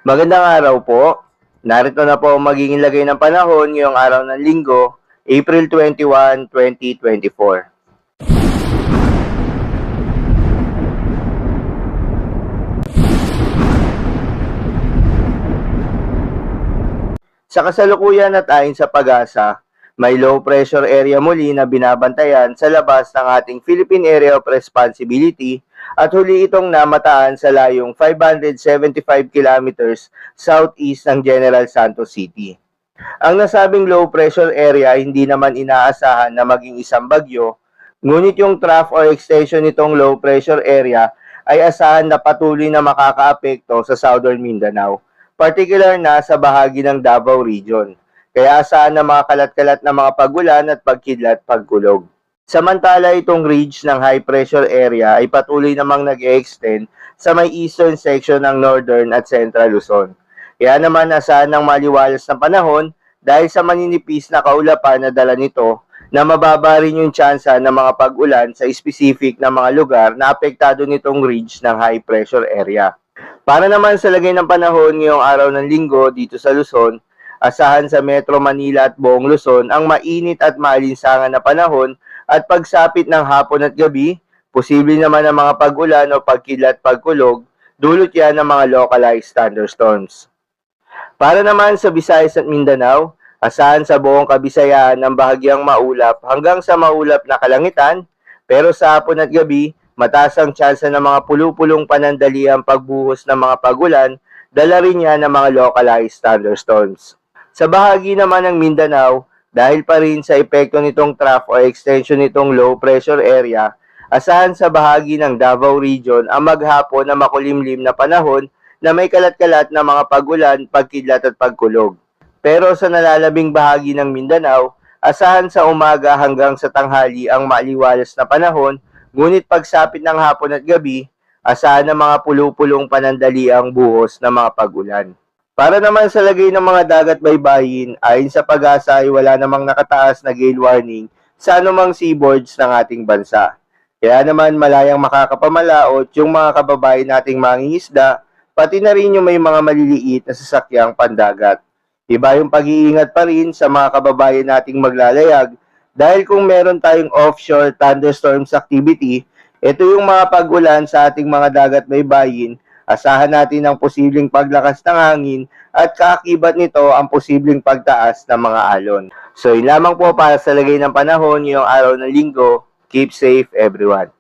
Magandang araw po. Narito na po ang magiging lagay ng panahon ngayong araw ng Linggo, April 21, 2024. Sa kasalukuyan at ayon sa PAGASA, may low pressure area muli na binabantayan sa labas ng ating Philippine Area of Responsibility at huli itong namataan sa layong 575 kilometers southeast ng General Santos City. Ang nasabing low pressure area hindi naman inaasahan na maging isang bagyo, ngunit yung trough or extension nitong low pressure area ay asahan na patuloy na makakaapekto sa Southern Mindanao, particular na sa bahagi ng Davao Region. Kaya asahan na mga kalat-kalat na mga pagulan at pagkidlat-pagkulog. Samantala itong ridge ng high pressure area ay patuloy namang nag-e-extend sa may eastern section ng Northern at Central Luzon. Kaya naman asahan ng maliwalas na panahon dahil sa maninipis na kaulapan na dala nito na mababa rin yung tsansa ng mga pag-ulan sa specific na mga lugar na apektado nitong ridge ng high pressure area. Para naman sa lagay ng panahon ngayong araw ng Linggo dito sa Luzon, asahan sa Metro Manila at buong Luzon ang mainit at maalinsangan na panahon at pagsapit ng hapon at gabi, posible naman ang mga pag-ulan o pagkidlat-pagkulog, dulot yan ng mga localized thunderstorms. Para naman sa Visayas at Mindanao, asahan sa buong Kabisayaan ng bahagyang maulap hanggang sa maulap na kalangitan, pero sa hapon at gabi, mataas ang tsansa ng mga pulupulong panandaliang pagbuhos ng mga pagulan, dala rin yan ng mga localized thunderstorms. Sa bahagi naman ng Mindanao, dahil pa rin sa epekto nitong trough o extension nitong low pressure area, asahan sa bahagi ng Davao Region ang maghapon na makulimlim na panahon na may kalat-kalat na mga pagulan, pagkidlat at pagkulog. Pero sa nalalabing bahagi ng Mindanao, asahan sa umaga hanggang sa tanghali ang maliwalas na panahon, ngunit pagsapit ng hapon at gabi, asahan ng mga pulupulong panandali ang buhos ng mga pagulan. Para naman sa lagay ng mga dagat baybayin, ayon sa PAGASA ay wala namang nakataas na gale warning sa anumang seaboards ng ating bansa. Kaya naman malayang makakapamalaot yung mga kababayan nating mangingisda, pati na rin yung may mga maliliit na sasakyang pandagat. Iba yung pag-iingat pa rin sa mga kababayan nating maglalayag dahil kung meron tayong offshore thunderstorms activity, ito yung mga pag-ulan sa ating mga dagat baybayin. Asahan natin ang posibleng paglakas ng hangin at kaakibat nito ang posibleng pagtaas ng mga alon. So yun lamang po para sa lagay ng panahon ngayong araw ng Linggo. Keep safe everyone.